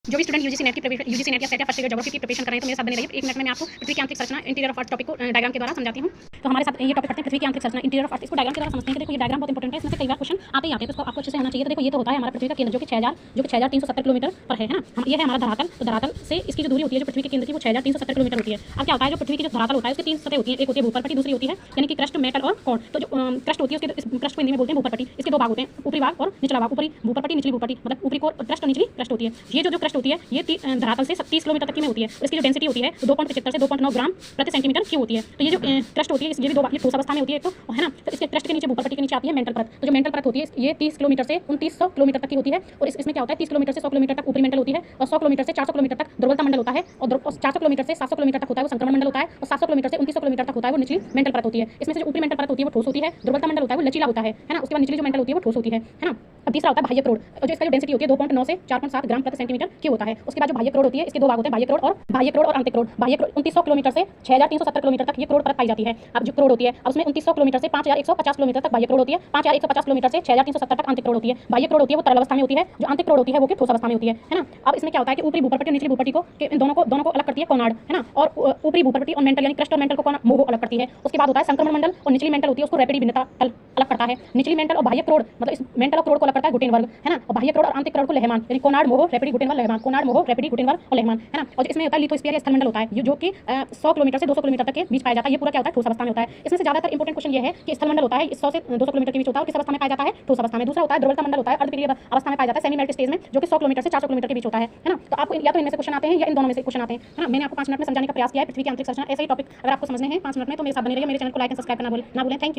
जो भी student UGC net या सेट या फर्स्ट ईयर ज्योग्राफी की प्रिपरेशन कर रहे हैं तो मेरे साथ बने रहिए। 1 मिनट में मैं आपको पृथ्वी की आंतरिक संरचना इंटीरियर ऑफ अर्थ टॉपिक को डायग्राम के द्वारा समझाती हूँ। तो हमारे साथ ये टॉपिक पढ़ते हैं पृथ्वी की आंतरिक संरचना इंटीरियर ऑफ अर्थ। इसको डायग्राम के द्वारा समझते हैं कि देखो ये डायग्राम बहुत इंपॉर्टेंट है, इसमें से कई बार क्वेश्चन आते ही आते हैं, तो आपको अच्छे से आना चाहिए। तो देखो ये तो होता है हमारा पृथ्वी का केंद्र जो कि 6370 किलोमीटर पर है ना। हम ये है हमारा धरातल, तो धरातल से इसकी जो दूरी होती है जो पृथ्वी के केंद्र की वो 6370 किलोमीटर होती है। अब क्या होता है जो पृथ्वी की जो धरातल होता है उसकी 3 सतह होती है, एक होती है भूपरपट्टी, दूसरी होती है यानी कि क्रस्ट, मेटल और कोर। तो जो क्रस्ट होती है उसके क्रस्ट को हिंदी में बोलते हैं भूपरपट्टी। इसके दो भाग होते हैं, ऊपरी भाग और निचला भाग। ऊपरी भूपरपट्टी, निचली भूपरपट्टी, मतलब ऊपरी कोर क्रस्ट और निचली क्रस्ट होती है। ये जो क्रस्ट होती है ये धरातल से 30 किलोमीटर तक की में होती है और इसकी जो डेंसिटी होती है 2.75 से 2.9 ग्राम प्रति सेंटीमीटर क्यूब होती है। तो ये जो क्रस्ट होती है ये भी दो ठोस अवस्था में होती है तो है ना। तो इसके क्रस्ट के नीचे भूपरपट्टी के नीचे आती है मेंटल परत। तो जो मेंटल परत होती है ये 30 किलोमीटर से 2900 किलोमीटर तक की होती है और इसमें क्या होता है 30 किलोमीटर से 100 किलोमीटर तक ऊपरी मेंटल होती है और 100 किलोमीटर से 400 किलोमीटर तक दुर्बलता मंडल होता है और 400 किलोमीटर से 700 किलोमीटर तक होता है वो संक्रमण मंडल होता है और 700 किलोमीटर से 2900 किलोमीटर तक होता है वो निचली मेंटल परत होती है। इसमें से जो ऊपरी मेंटल परत होती है वो ठोस होती है, दुर्बलता मंडल होता है वो लचीला होता है ना। उसके बाद निचली जो मेंटल होती है वो ठोस होती है ना। अब तीसरा होता है बाह्य क्रोड, जो इसका जो डेंसिटी होती है 2.9 से 4.7 ग्राम प्रति सेंटीमीटर क्यूब होता है। उसके बाद जो बाह्य क्रोड होती है इसके दो भाग होते हैं, बाह्य क्रोड और आंतरिक क्रोड। बाह्य क्रोड 2900 किलोमीटर से 6370 किलोमीटर तक ये क्रोड परत पाई जाती है। अब जो क्रोड होती है अब उसमें 2900 किलोमीटर से 5150 किलोमीटर तक बाह्य क्रोड होती है, 5150 किलोमीटर से 6370 तक आंतरिक क्रोड होती है। बाह्य क्रोड होती है वो तरल अवस्था में होती है, जो आंतरिक क्रोड होती है वो कि ठोस अवस्था में होती है ना। अब इसमें क्या होता है कि ऊपरी भूपरपट्टी और निचली भूपरपट्टी को दोनों को अलग करती है कोनार्ड है ना, और ऊपरी भूपरपट्टी और मेंटल यानी क्रस्ट और मेंटल को मोहो अलग करती है। उसके बाद होता है संक्रमण मंडल और निचली मेंटल होती है उसको रैपिड भिन्नता अलग करता है। निचली मेंटल और बाह्य क्रोड मतलब इस मेंटल और क्रोड को अलग करता है गुटेन वर्ग है ना, और बाह्य क्रोड और आंतरिक क्रोड को लेहमान यानी कोनार्ड, मोहो, रैपिड, गुटेन वर्ग, लेहमान, कोनार्ड, मोहो, रैपिड, गुटेन वर्ग और लेहमान है ना। और इसमें होता है लिथोस्फीयर या स्थल मंडल होता है जो कि 100 किलोमीटर से 200 किलोमीटर तक के बीच पाया जाता है। ये पूरा क्या होता है ठोस अवस्था में होता है। इसमें से ज्यादातर इंपॉर्टेंट क्वेश्चन ये है कि स्थल मंडल होता है 100 से 200 किलोमीटर के बीच होता है और किस अवस्था में पाया जाता है ठोस अवस्था में। दूसरा होता है द्रवलता मंडल होता है अर्धपिलीय अवस्था में पाया जाता है सेमी मेल्ट स्टेज में जो कि 100 किलोमीटर से 400 किलोमीटर के बीच होता है ना। तो आपको या तो इनमें से क्वेश्चन आते हैं या इन दोनों में से क्वेश्चन आते हैं है ना। मैंने आपको 5 मिनट में समझाने का प्रयास किया है पृथ्वी की आंतरिक संरचना। ऐसे ही टॉपिक अगर आपको समझने हैं 5 मिनट में तो मेरे साथ बने रहिए। मेरे चैनल को लाइक एंड सब्सक्राइब करना ना भूलें। Thank you.